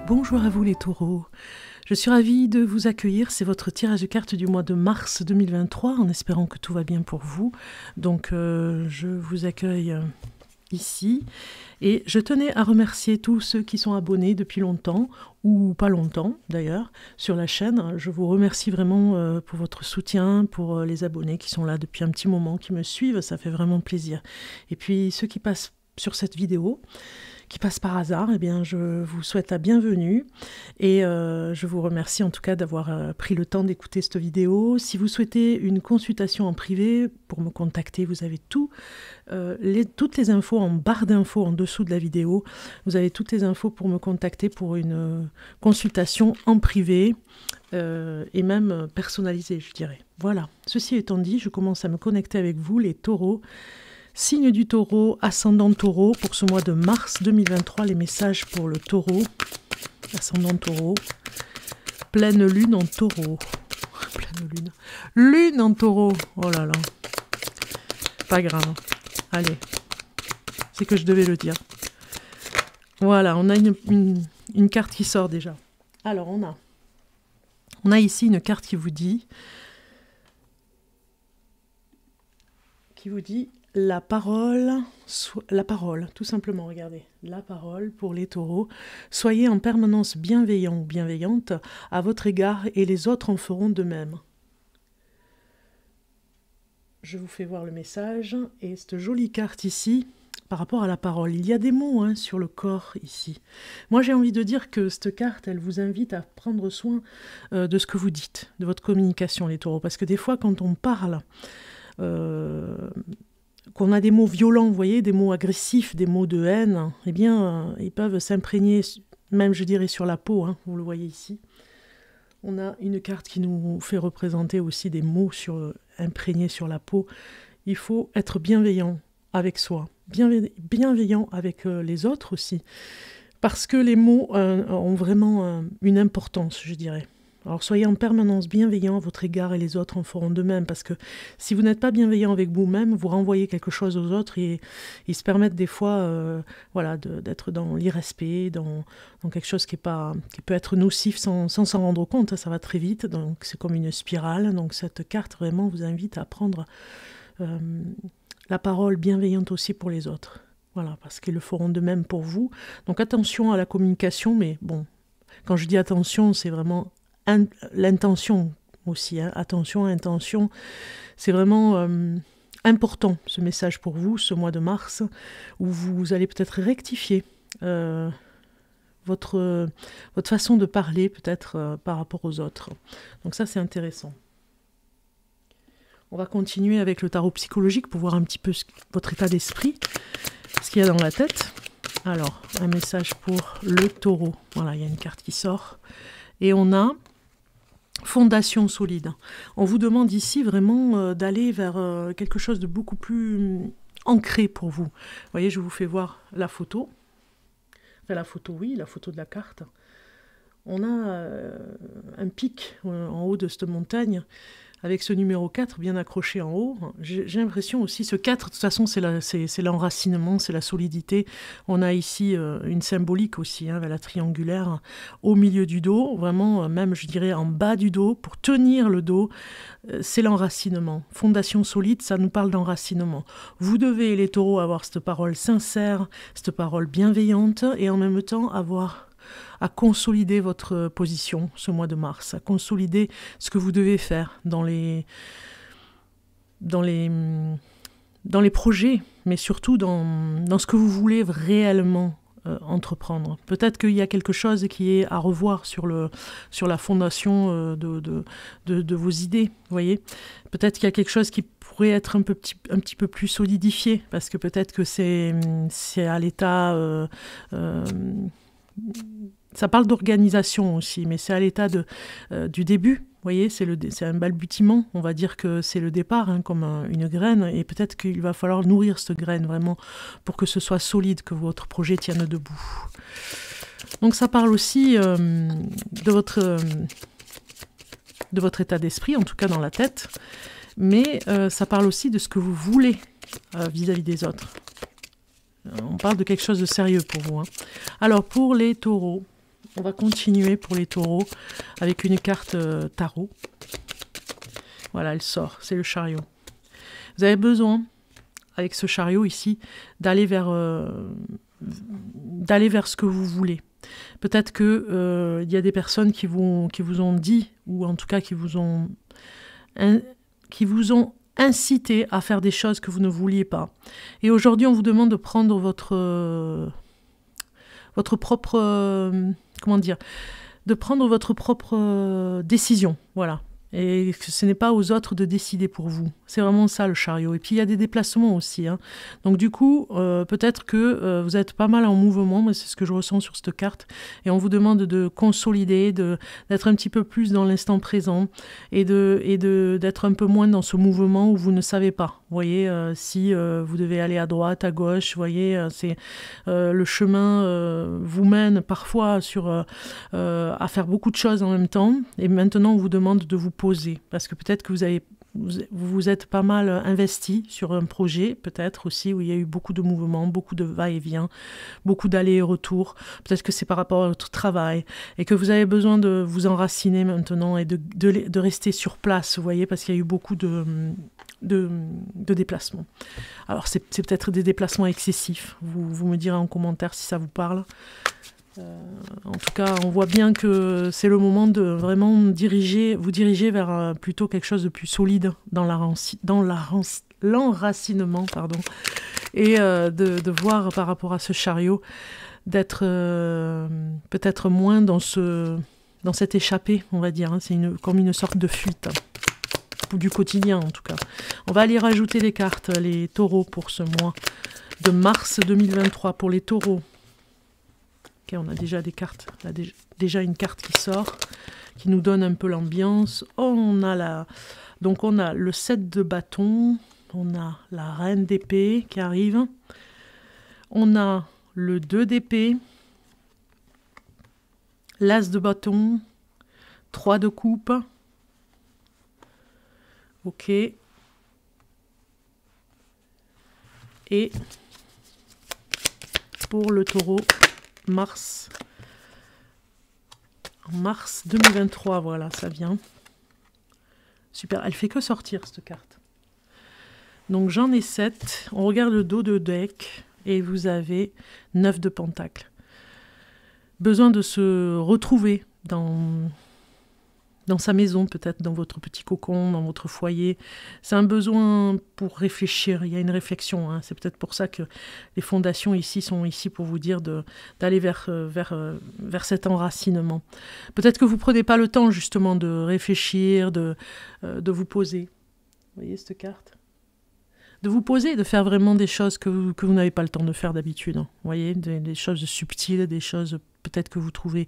Bonjour à vous les taureaux, je suis ravie de vous accueillir, c'est votre tirage de cartes du mois de mars 2023 en espérant que tout va bien pour vous. Donc je vous accueille ici et je tenais à remercier tous ceux qui sont abonnés depuis longtemps ou pas longtemps d'ailleurs sur la chaîne. Je vous remercie vraiment pour votre soutien, pour les abonnés qui sont là depuis un petit moment, qui me suivent, ça fait vraiment plaisir. Et puis ceux qui passent sur cette vidéo, qui passe par hasard, eh bien, je vous souhaite la bienvenue et je vous remercie en tout cas d'avoir pris le temps d'écouter cette vidéo. Si vous souhaitez une consultation en privé, pour me contacter, vous avez toutes les infos en barre d'infos en dessous de la vidéo. Vous avez toutes les infos pour me contacter pour une consultation en privé et même personnalisée, je dirais. Voilà, ceci étant dit, je commence à me connecter avec vous, les taureaux. Signe du taureau, ascendant taureau, pour ce mois de mars 2023, les messages pour le taureau, ascendant taureau, pleine lune en taureau, pleine lune, lune en taureau, oh là là, pas grave, allez, c'est que je devais le dire. Voilà, on a une carte qui sort déjà. Alors on a ici une carte qui vous dit la parole, tout simplement, regardez, la parole pour les taureaux. Soyez en permanence bienveillant ou bienveillante à votre égard et les autres en feront de même. Je vous fais voir le message et cette jolie carte ici, par rapport à la parole. Il y a des mots sur le corps ici. Moi j'ai envie de dire que cette carte, elle vous invite à prendre soin de ce que vous dites, de votre communication les taureaux. Parce que des fois quand on parle, qu'on a des mots violents, vous voyez, des mots agressifs, des mots de haine, eh bien, ils peuvent s'imprégner, même je dirais sur la peau, vous le voyez ici. On a une carte qui nous fait représenter aussi des mots imprégnés sur la peau. Il faut être bienveillant avec soi, bienveillant avec les autres aussi, parce que les mots ont vraiment une importance, je dirais. Alors soyez en permanence bienveillant à votre égard et les autres en feront de même, parce que si vous n'êtes pas bienveillant avec vous-même, vous renvoyez quelque chose aux autres et ils se permettent des fois d'être dans l'irrespect, dans quelque chose qui peut être nocif sans s'en rendre compte, ça va très vite, donc c'est comme une spirale. Donc cette carte vraiment vous invite à prendre la parole bienveillante aussi pour les autres, voilà, parce qu'ils le feront de même pour vous. Donc attention à la communication, mais bon, quand je dis attention, c'est vraiment l'intention aussi, attention, intention, c'est vraiment important ce message pour vous, ce mois de mars, où vous allez peut-être rectifier votre façon de parler peut-être par rapport aux autres. Donc ça c'est intéressant. On va continuer avec le tarot psychologique pour voir un petit peu votre état d'esprit, ce qu'il y a dans la tête. Alors, un message pour le taureau. Voilà, il y a une carte qui sort. Et on a fondation solide. On vous demande ici vraiment d'aller vers quelque chose de beaucoup plus ancré pour vous. Vous voyez, je vous fais voir la photo. Enfin, la photo, oui, la photo de la carte. On a un pic en haut de cette montagne avec ce numéro 4 bien accroché en haut. J'ai l'impression aussi, ce 4, de toute façon, c'est l'enracinement, c'est la solidité. On a ici une symbolique aussi, la triangulaire, au milieu du dos, vraiment, même, je dirais, en bas du dos, pour tenir le dos, c'est l'enracinement. Fondation solide, ça nous parle d'enracinement. Vous devez, les taureaux, avoir cette parole sincère, cette parole bienveillante, et en même temps, avoir à consolider votre position ce mois de mars, à consolider ce que vous devez faire dans les projets, mais surtout dans ce que vous voulez réellement entreprendre. Peut-être qu'il y a quelque chose qui est à revoir sur la fondation de vos idées, vous voyez. Peut-être qu'il y a quelque chose qui pourrait être un petit peu plus solidifié, parce que peut-être que c'est à l'état... ça parle d'organisation aussi, mais c'est à l'état du début. Vous voyez, c'est un balbutiement. On va dire que c'est le départ, comme une graine. Et peut-être qu'il va falloir nourrir cette graine vraiment pour que ce soit solide, que votre projet tienne debout. Donc ça parle aussi de votre état d'esprit, en tout cas dans la tête. Mais ça parle aussi de ce que vous voulez vis-à-vis des autres. On parle de quelque chose de sérieux pour vous. Alors, pour les taureaux, On va continuer pour les taureaux avec une carte tarot. Voilà, elle sort, c'est le chariot. Vous avez besoin, avec ce chariot ici, d'aller vers ce que vous voulez. Peut-être que y a des personnes qui vous ont dit, ou en tout cas qui vous ont incité à faire des choses que vous ne vouliez pas. Et aujourd'hui, on vous demande de prendre votre propre... comment dire, de prendre votre propre décision, voilà. Et que ce n'est pas aux autres de décider pour vous. C'est vraiment ça le chariot. Et puis il y a des déplacements aussi, hein. Donc du coup, peut-être que vous êtes pas mal en mouvement, moi c'est ce que je ressens sur cette carte, et on vous demande de consolider, d'être un petit peu plus dans l'instant présent, et d'être un peu moins dans ce mouvement où vous ne savez pas. Vous voyez, si vous devez aller à droite, à gauche, vous voyez, c'est le chemin vous mène parfois à faire beaucoup de choses en même temps, et maintenant on vous demande de vous poser, parce que peut-être que vous vous êtes pas mal investi sur un projet, peut-être aussi, où il y a eu beaucoup de mouvements, beaucoup de va-et-vient, beaucoup d'allers et retours. Peut-être que c'est par rapport à votre travail, et que vous avez besoin de vous enraciner maintenant, et de rester sur place, vous voyez, parce qu'il y a eu beaucoup de déplacements. Alors, c'est peut-être des déplacements excessifs. Vous me direz en commentaire si ça vous parle. En tout cas, on voit bien que c'est le moment de vraiment vous diriger vers plutôt quelque chose de plus solide dans l'enracinement, pardon, et de voir par rapport à ce chariot, d'être peut-être moins dans cette échappée, on va dire, hein. C'est comme une sorte de fuite, ou du quotidien en tout cas. On va aller rajouter des cartes, les taureaux, pour ce mois de mars 2023, pour les taureaux. Okay, on a déjà des cartes, déjà une carte qui sort, qui nous donne un peu l'ambiance. Oh, donc on a le 7 de bâton, on a la reine d'épée qui arrive, on a le 2 d'épée, l'as de bâton, 3 de coupe, ok, et pour le taureau, mars 2023, voilà, ça vient. Super, elle fait que sortir cette carte. Donc j'en ai 7, on regarde le dos de deck, et vous avez 9 de pentacles. Besoin de se retrouver dans sa maison, peut-être dans votre petit cocon, dans votre foyer. C'est un besoin pour réfléchir, il y a une réflexion, hein. C'est peut-être pour ça que les fondations ici sont ici pour vous dire d'aller vers cet enracinement. Peut-être que vous ne prenez pas le temps justement de réfléchir, de vous poser. Vous voyez cette carte ? De vous poser, de faire vraiment des choses que vous n'avez pas le temps de faire d'habitude. Hein. Vous voyez, des choses subtiles, des choses peut-être que vous trouvez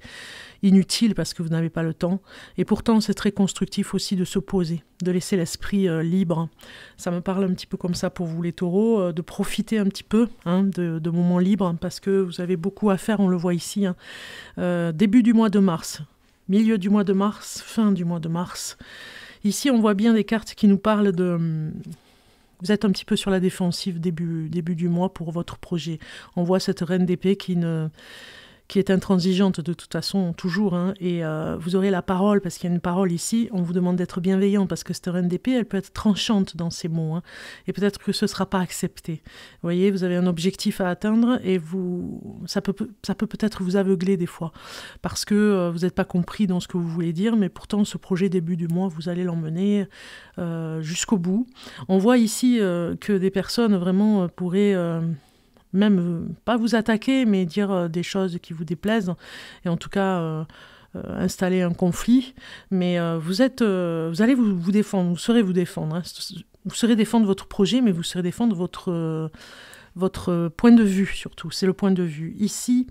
inutiles parce que vous n'avez pas le temps. Et pourtant, c'est très constructif aussi de se poser, de laisser l'esprit libre. Ça me parle un petit peu comme ça pour vous les taureaux, de profiter un petit peu, hein, de moments libres, parce que vous avez beaucoup à faire, on le voit ici. Hein. Début du mois de mars, milieu du mois de mars, fin du mois de mars. Ici, on voit bien des cartes qui nous parlent de... Vous êtes un petit peu sur la défensive début du mois pour votre projet. On voit cette reine d'épée qui est intransigeante de toute façon, toujours. Hein, et vous aurez la parole, parce qu'il y a une parole ici. On vous demande d'être bienveillant, parce que cette reine d'épée, elle peut être tranchante dans ses mots. Hein, et peut-être que ce ne sera pas accepté. Vous voyez, vous avez un objectif à atteindre, et ça peut peut-être vous aveugler des fois, parce que vous n'êtes pas compris dans ce que vous voulez dire, mais pourtant, ce projet début du mois, vous allez l'emmener jusqu'au bout. On voit ici que des personnes vraiment pourraient... même pas vous attaquer, mais dire des choses qui vous déplaisent, et en tout cas installer un conflit. Mais vous allez vous défendre, vous saurez vous défendre. Hein. Vous saurez défendre votre projet, mais vous saurez défendre votre point de vue surtout. C'est le point de vue. Ici,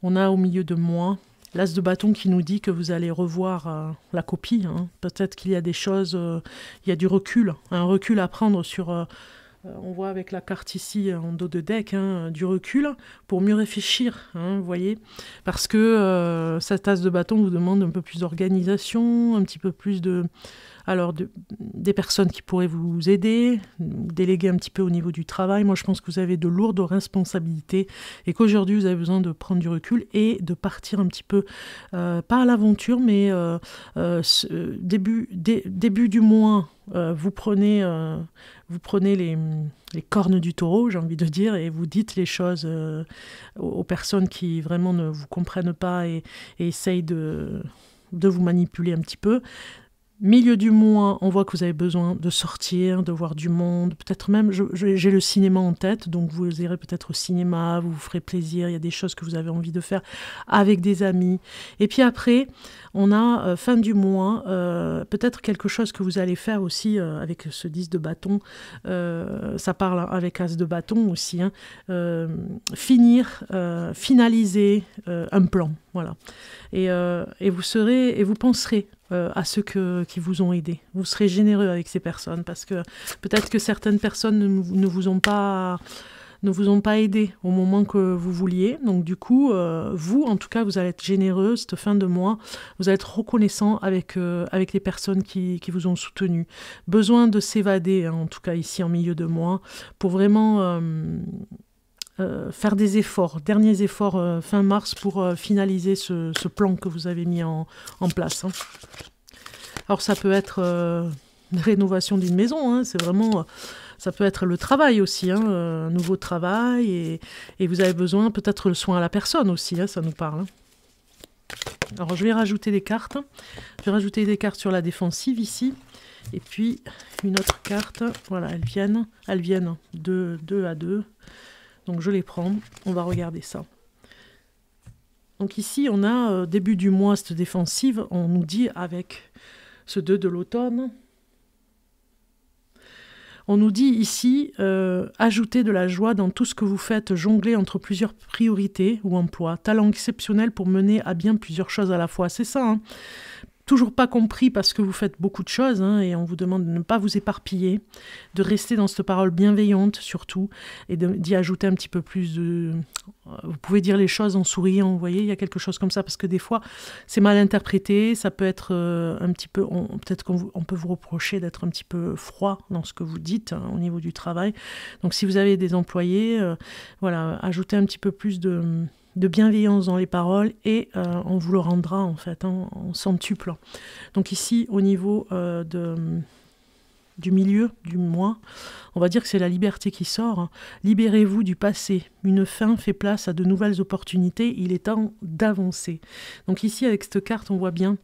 on a au milieu de moi l'as de bâton qui nous dit que vous allez revoir la copie. Hein. Peut-être qu'il y a des choses, il y a du recul, un recul à prendre sur... on voit avec la carte ici en dos de deck, hein, du recul pour mieux réfléchir, hein, vous voyez, parce que cette as de bâton vous demande un peu plus d'organisation, un petit peu plus de... Alors, des personnes qui pourraient vous aider, déléguer un petit peu au niveau du travail. Moi, je pense que vous avez de lourdes responsabilités et qu'aujourd'hui, vous avez besoin de prendre du recul et de partir un petit peu, pas à l'aventure, mais début du mois, vous prenez les cornes du taureau, j'ai envie de dire, et vous dites les choses aux personnes qui vraiment ne vous comprennent pas et essayent de vous manipuler un petit peu. Milieu du mois, on voit que vous avez besoin de sortir, de voir du monde, peut-être même, j'ai le cinéma en tête, donc vous irez peut-être au cinéma, vous vous ferez plaisir, il y a des choses que vous avez envie de faire avec des amis. Et puis après, on a fin du mois, peut-être quelque chose que vous allez faire aussi avec ce 10 de bâton, ça parle avec as de bâton aussi, hein, finaliser un plan, voilà. Et vous penserez à ceux qui vous ont aidé. Vous serez généreux avec ces personnes parce que peut-être que certaines personnes ne vous ont pas aidé au moment que vous vouliez. Donc du coup, vous, en tout cas, vous allez être généreux cette fin de mois. Vous allez être reconnaissant avec les personnes qui vous ont soutenu. Besoin de s'évader, hein, en tout cas ici en milieu de mois, pour vraiment faire des efforts, derniers efforts fin mars pour finaliser ce plan que vous avez mis en place. Hein. Alors ça peut être une rénovation d'une maison, hein, c'est vraiment... ça peut être le travail aussi, hein, un nouveau travail, et vous avez besoin peut-être le soin à la personne aussi, hein, ça nous parle. Hein. Alors je vais rajouter des cartes. Je vais rajouter des cartes sur la défensive ici. Et puis une autre carte, voilà, elles viennent deux à deux. Donc je les prends, on va regarder ça. Donc ici, on a début du mois, cette défensive, on nous dit avec ce 2 de l'automne, on nous dit ici, ajouter de la joie dans tout ce que vous faites, jongler entre plusieurs priorités ou emplois, talent exceptionnel pour mener à bien plusieurs choses à la fois. C'est ça, hein. Toujours pas compris parce que vous faites beaucoup de choses, hein, et on vous demande de ne pas vous éparpiller, de rester dans cette parole bienveillante surtout, et d'y ajouter un petit peu plus de... Vous pouvez dire les choses en souriant, vous voyez, il y a quelque chose comme ça, parce que des fois, c'est mal interprété, ça peut être un petit peu... Peut-être qu'on peut vous reprocher d'être un petit peu froid dans ce que vous dites, hein, au niveau du travail. Donc si vous avez des employés, voilà, ajoutez un petit peu plus de bienveillance dans les paroles et on vous le rendra en fait, hein, en centuple. Donc ici, au niveau du milieu du mois, on va dire que c'est la liberté qui sort. Libérez-vous du passé. Une fin fait place à de nouvelles opportunités. Il est temps d'avancer. Donc ici, avec cette carte, on voit bien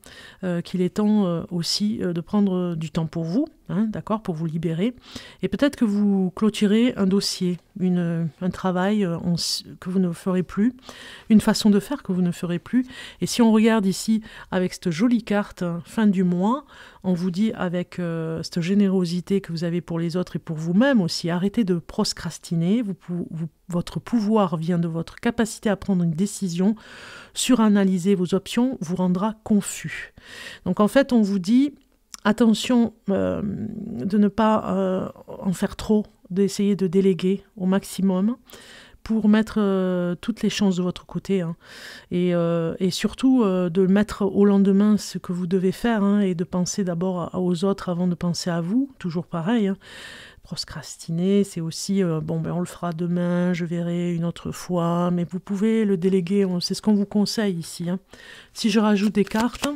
qu'il est temps aussi de prendre du temps pour vous, hein, d'accord, pour vous libérer. Et peut-être que vous clôturez un dossier, un travail que vous ne ferez plus, une façon de faire que vous ne ferez plus. Et si on regarde ici, avec cette jolie carte, fin du mois, on vous dit avec cette générosité que vous avez pour les autres et pour vous-même aussi, arrêtez de procrastiner. Votre pouvoir vient de votre capacité à prendre une décision. Suranalyser vos options vous rendra confus. Donc en fait, on vous dit, attention de ne pas en faire trop, d'essayer de déléguer au maximum pour mettre toutes les chances de votre côté, hein. Et surtout de mettre au lendemain ce que vous devez faire, hein, et de penser d'abord aux autres avant de penser à vous, toujours pareil, hein. Procrastiner, c'est aussi on le fera demain, je verrai une autre fois, mais vous pouvez le déléguer, c'est ce qu'on vous conseille ici, hein. Si je rajoute des cartes,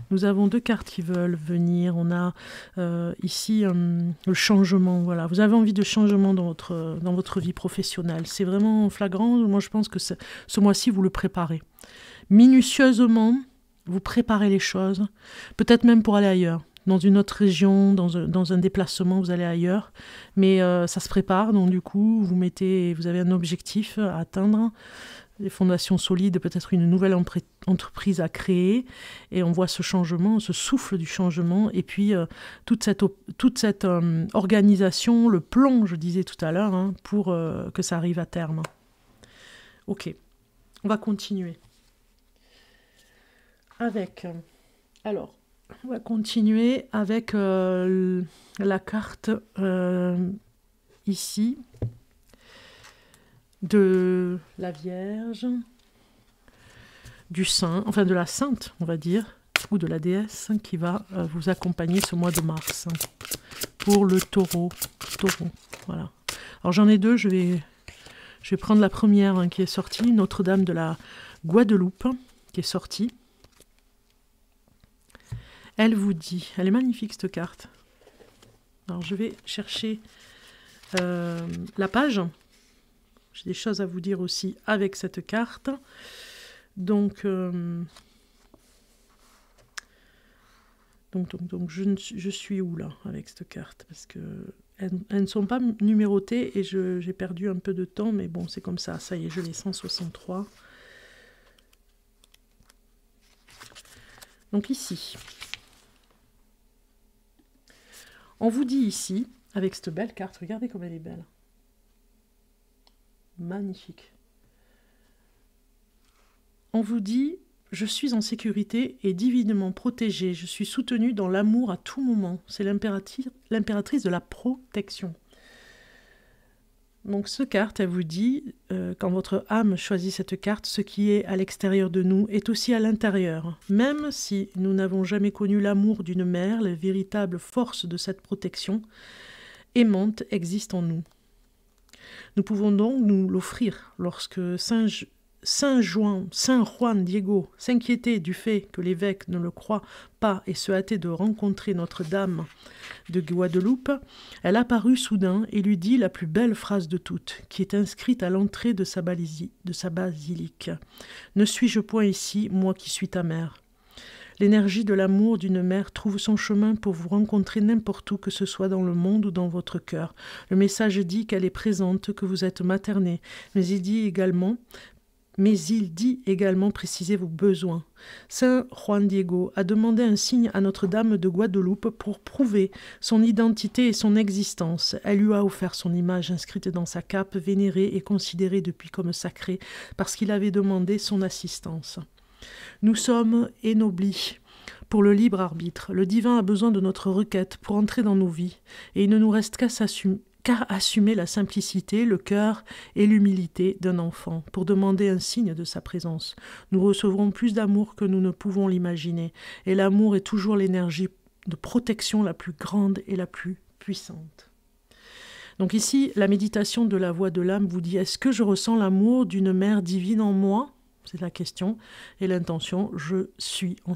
nous avons deux cartes qui veulent venir. On a ici le changement. Voilà. Vous avez envie de changement dans votre vie professionnelle. C'est vraiment flagrant. Moi, je pense que ce mois-ci, vous le préparez. Minutieusement, vous préparez les choses. Peut-être même pour aller ailleurs. Dans une autre région, dans un déplacement, vous allez ailleurs. Mais ça se prépare. Donc, du coup, vous avez un objectif à atteindre. Des fondations solides, peut-être une nouvelle entreprise à créer, et on voit ce changement, ce souffle du changement, et puis toute cette organisation, le plan, je disais tout à l'heure, hein, pour que ça arrive à terme. Ok, on va continuer. On va continuer avec la carte ici, de la Vierge, du Saint, enfin de la Sainte, on va dire, ou de la déesse qui va vous accompagner ce mois de mars. Pour le taureau. Voilà. Alors j'en ai deux, je vais prendre la première qui est sortie, Notre-Dame de la Guadeloupe, qui est sortie. Elle vous dit, elle est magnifique cette carte. Alors je vais chercher la page. J'ai des choses à vous dire aussi avec cette carte. Donc je suis où là avec cette carte? Parce que elles ne sont pas numérotées et j'ai perdu un peu de temps, mais bon, c'est comme ça. Ça y est, je l'ai 163. Donc ici, on vous dit ici, avec cette belle carte, regardez comme elle est belle. Magnifique. On vous dit, je suis en sécurité et divinement protégée. Je suis soutenue dans l'amour à tout moment. C'est l'impératrice de la protection. Donc cette carte, elle vous dit, quand votre âme choisit cette carte, ce qui est à l'extérieur de nous est aussi à l'intérieur. Même si nous n'avons jamais connu l'amour d'une mère, les véritables forces de cette protection aimante existent en nous. Nous pouvons donc nous l'offrir lorsque Saint Juan Diego s'inquiétait du fait que l'évêque ne le croit pas et se hâtait de rencontrer Notre-Dame de Guadeloupe. Elle apparut soudain et lui dit la plus belle phrase de toutes, qui est inscrite à l'entrée de sa basilique. « Ne suis-je point ici, moi qui suis ta mère ?» L'énergie de l'amour d'une mère trouve son chemin pour vous rencontrer n'importe où, que ce soit dans le monde ou dans votre cœur. Le message dit qu'elle est présente, que vous êtes materné, mais il dit également préciser vos besoins. Saint Juan Diego a demandé un signe à Notre-Dame de Guadeloupe pour prouver son identité et son existence. Elle lui a offert son image inscrite dans sa cape, vénérée et considérée depuis comme sacrée, parce qu'il avait demandé son assistance. Nous sommes énoblis pour le libre arbitre. Le divin a besoin de notre requête pour entrer dans nos vies, et il ne nous reste qu'à assumer la simplicité, le cœur et l'humilité d'un enfant pour demander un signe de sa présence. Nous recevrons plus d'amour que nous ne pouvons l'imaginer, et l'amour est toujours l'énergie de protection la plus grande et la plus puissante. Donc ici, la méditation de la voix de l'âme vous dit « Est-ce que je ressens l'amour d'une mère divine en moi ?» C'est la question. Et l'intention, je suis en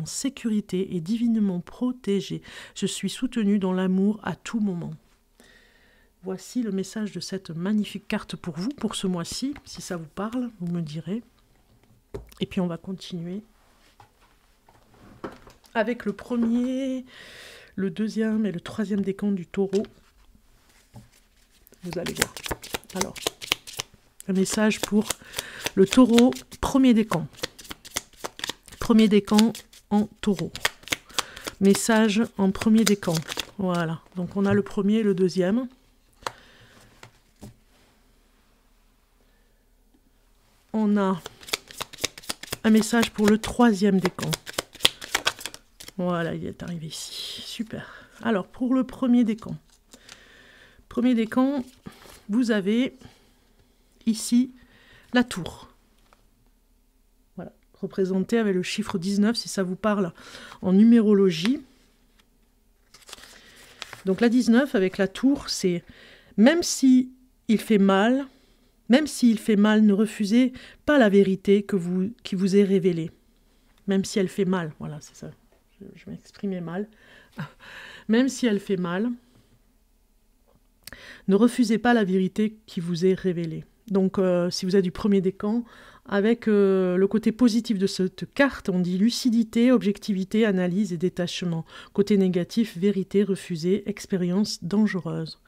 sécurité et divinement protégée. Je suis soutenue dans l'amour à tout moment. Voici le message de cette magnifique carte pour vous, pour ce mois-ci. Si ça vous parle, vous me direz. Et puis on va continuer avec le premier, le deuxième et le troisième décan du taureau. Vous allez voir. Alors, un message pour le taureau, premier décan. Premier décan en taureau. Message en premier décan. Voilà. Donc on a le premier et le deuxième. On a un message pour le troisième décan. Voilà, il est arrivé ici. Super. Alors, pour le premier décan. Premier décan, vous avez ici la tour. Voilà, représentée avec le chiffre 19, si ça vous parle en numérologie. Donc la 19 avec la tour, c'est même si il fait mal, ne refusez pas la vérité qui vous est révélée. Même si elle fait mal, voilà, c'est ça. Je m'exprimais mal. Même si elle fait mal, ne refusez pas la vérité qui vous est révélée. Donc, si vous êtes du premier décan, avec le côté positif de cette carte, on dit lucidité, objectivité, analyse et détachement. Côté négatif, vérité refusée, expérience dangereuse.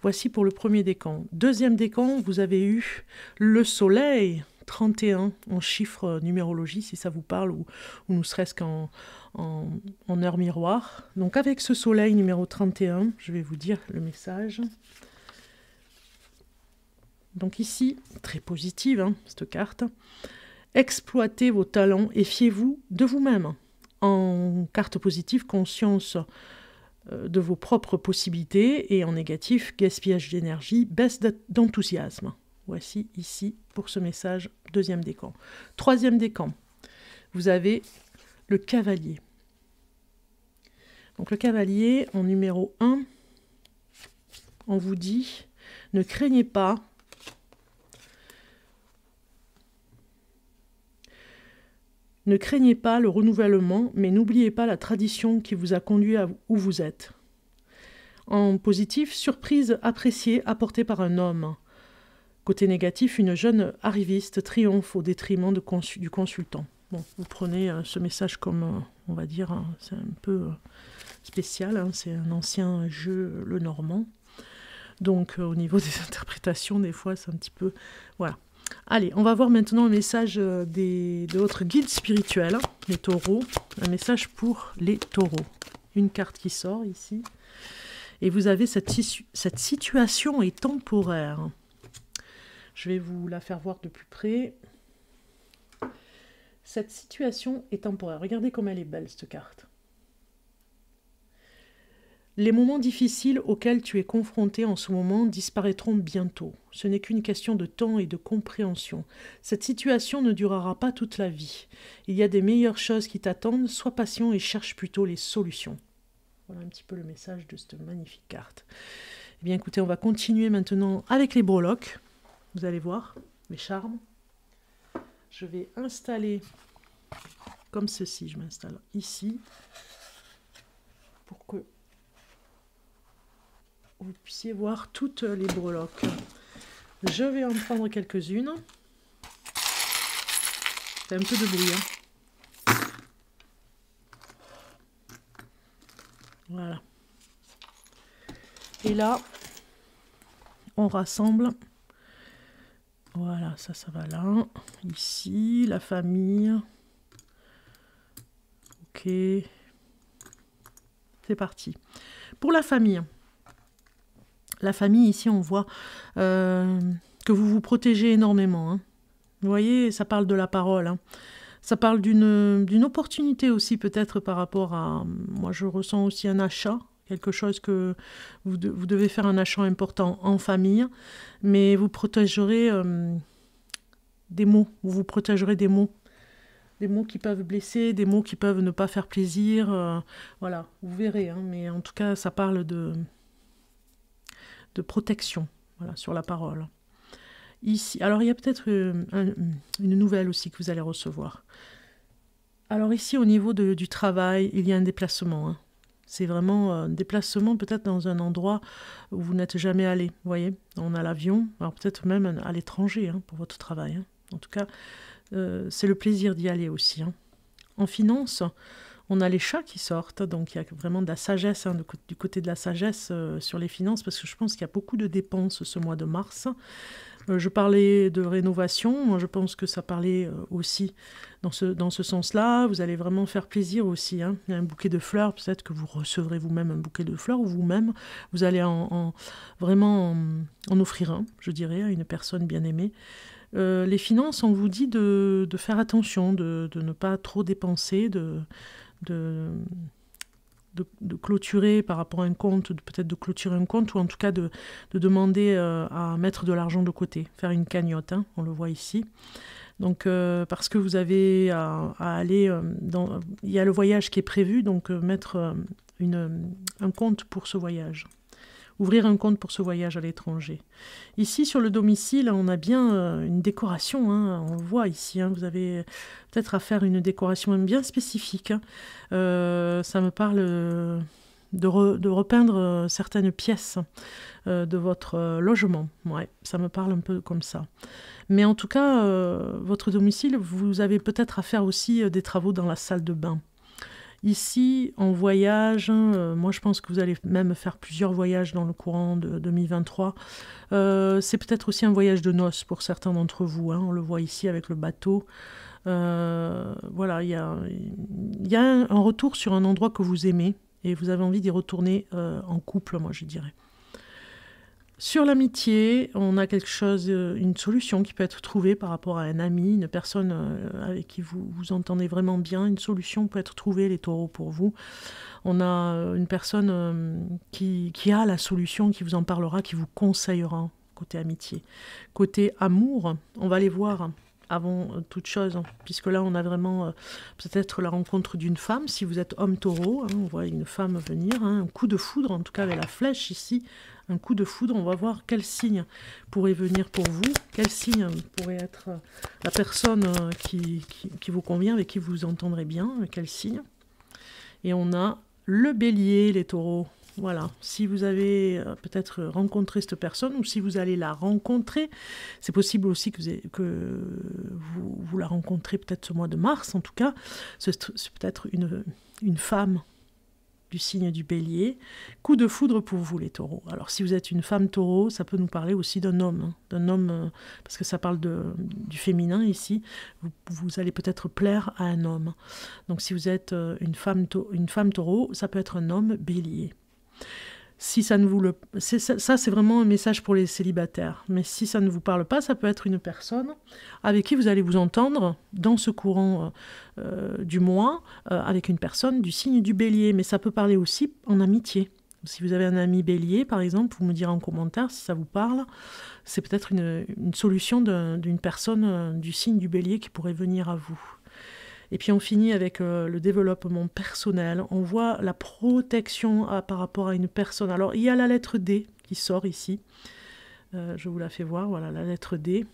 Voici pour le premier décan. Deuxième décan, vous avez eu le soleil, 31 en chiffre numérologie, si ça vous parle, ou ne serait-ce qu'en heure miroir. Donc avec ce soleil numéro 31, je vais vous dire le message. Donc ici, très positive, cette carte. Exploitez vos talents et fiez-vous de vous-même. En carte positive, conscience de vos propres possibilités, et en négatif, gaspillage d'énergie, baisse d'enthousiasme. Voici ici pour ce message, deuxième décan. Troisième décan, vous avez le cavalier. Donc le cavalier, en numéro 1, on vous dit, ne craignez pas. Ne craignez pas le renouvellement, mais n'oubliez pas la tradition qui vous a conduit à où vous êtes. En positif, surprise appréciée apportée par un homme. Côté négatif, une jeune arriviste triomphe au détriment du consultant. Bon, vous prenez ce message comme, on va dire, c'est un peu spécial, hein, c'est un ancien jeu, le Normand. Donc au niveau des interprétations, des fois, c'est un petit peu... Voilà. Allez, on va voir maintenant le message de votre guide spirituel, les taureaux. Un message pour les taureaux. Une carte qui sort ici. Et vous avez cette situation est temporaire. Je vais vous la faire voir de plus près. Cette situation est temporaire. Regardez comme elle est belle, cette carte. Les moments difficiles auxquels tu es confronté en ce moment disparaîtront bientôt. Ce n'est qu'une question de temps et de compréhension. Cette situation ne durera pas toute la vie. Il y a des meilleures choses qui t'attendent. Sois patient et cherche plutôt les solutions. Voilà un petit peu le message de cette magnifique carte. Eh bien écoutez, on va continuer maintenant avec les breloques. Vous allez voir, mes charmes. Je vais installer comme ceci. Je m'installe ici pour que vous puissiez voir toutes les breloques. Je vais en prendre quelques-unes. C'est un peu de bruit. Hein. Voilà. Et là, on rassemble. Voilà, ça va là. Ici, la famille. Ok. C'est parti. Pour la famille. La famille, ici, on voit que vous vous protégez énormément. Hein. Vous voyez, ça parle de la parole. Hein. Ça parle d'une opportunité aussi, peut-être, par rapport à... Moi, je ressens aussi un achat, quelque chose que vous devez faire un achat important en famille, mais vous protégerez des mots. Vous vous protégerez des mots. Des mots qui peuvent blesser, des mots qui peuvent ne pas faire plaisir. Voilà, vous verrez. Hein, mais en tout cas, ça parle de protection, voilà, sur la parole. Ici, alors il y a peut-être une nouvelle aussi que vous allez recevoir. Alors ici, au niveau du travail, il y a un déplacement. Hein. C'est vraiment un déplacement peut-être dans un endroit où vous n'êtes jamais allé. Vous voyez, on a l'avion, alors peut-être même à l'étranger hein, pour votre travail. Hein. En tout cas, c'est le plaisir d'y aller aussi. Hein. En finance, on a les chats qui sortent, donc il y a vraiment de la sagesse, hein, du côté de la sagesse sur les finances, parce que je pense qu'il y a beaucoup de dépenses ce mois de mars. Je parlais de rénovation, moi je pense que ça parlait aussi dans ce sens-là. Vous allez vraiment faire plaisir aussi. Hein. Il y a un bouquet de fleurs, peut-être que vous recevrez vous-même un bouquet de fleurs, ou vous-même, vous allez vraiment en offrir un, je dirais, à une personne bien aimée. Les finances, on vous dit de faire attention, de ne pas trop dépenser, de clôturer par rapport à un compte, peut-être de clôturer un compte, ou en tout cas de demander à mettre de l'argent de côté, faire une cagnotte, hein, on le voit ici. Donc, parce que vous avez à aller il y a le voyage qui est prévu, donc mettre un compte pour ce voyage. Ouvrir un compte pour ce voyage à l'étranger. Ici, sur le domicile, on a bien une décoration. Hein, on voit ici, hein, vous avez peut-être à faire une décoration bien spécifique. Hein. Ça me parle de repeindre certaines pièces de votre logement. Ouais, ça me parle un peu comme ça. Mais en tout cas, votre domicile, vous avez peut-être à faire aussi des travaux dans la salle de bain. Ici, en voyage, moi je pense que vous allez même faire plusieurs voyages dans le courant de 2023. C'est peut-être aussi un voyage de noces pour certains d'entre vous. Hein, on le voit ici avec le bateau. Voilà, il y a un retour sur un endroit que vous aimez et vous avez envie d'y retourner en couple, moi je dirais. Sur l'amitié, on a quelque chose, une solution qui peut être trouvée par rapport à un ami, une personne avec qui vous vous entendez vraiment bien. Une solution peut être trouvée, les taureaux, pour vous. On a une personne qui a la solution, qui vous en parlera, qui vous conseillera côté amitié. Côté amour, on va aller voir avant toute chose, hein, puisque là on a vraiment peut-être la rencontre d'une femme, si vous êtes homme taureau, hein, on voit une femme venir, hein, un coup de foudre, en tout cas avec la flèche ici, un coup de foudre, on va voir quel signe pourrait venir pour vous, quel signe pourrait être la personne qui vous convient, avec qui vous entendrez bien, quel signe. Et on a le bélier, les taureaux. Voilà, si vous avez peut-être rencontré cette personne ou si vous allez la rencontrer, c'est possible aussi que vous la rencontrez peut-être ce mois de mars, en tout cas, c'est peut-être une femme du signe du bélier. Coup de foudre pour vous les taureaux. Alors si vous êtes une femme taureau, ça peut nous parler aussi d'un homme, parce que ça parle du féminin ici, vous allez peut-être plaire à un homme. Donc si vous êtes une femme taureau, ça peut être un homme bélier. Si ça ne vous le... Ça, c'est vraiment un message pour les célibataires. Mais si ça ne vous parle pas, ça peut être une personne avec qui vous allez vous entendre dans ce courant du mois, avec une personne du signe du bélier. Mais ça peut parler aussi en amitié. Si vous avez un ami bélier, par exemple, vous me direz en commentaire si ça vous parle. C'est peut-être une solution d'une personne du signe du bélier qui pourrait venir à vous. Et puis on finit avec le développement personnel. On voit la protection par rapport à une personne. Alors il y a la lettre D qui sort ici. Je vous la fais voir, voilà la lettre D.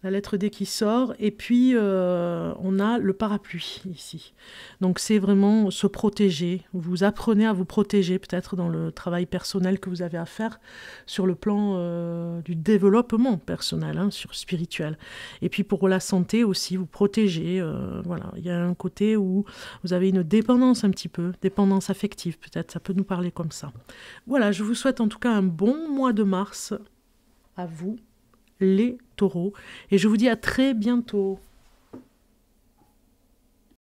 La lettre D qui sort, et puis on a le parapluie ici. Donc c'est vraiment se protéger. Vous apprenez à vous protéger peut-être dans le travail personnel que vous avez à faire sur le plan du développement personnel, hein, sur spirituel. Et puis pour la santé aussi, vous protégez. Voilà, il y a un côté où vous avez une dépendance un petit peu, dépendance affective peut-être, ça peut nous parler comme ça. Voilà, je vous souhaite en tout cas un bon mois de mars à vous, les taureaux. Et je vous dis à très bientôt.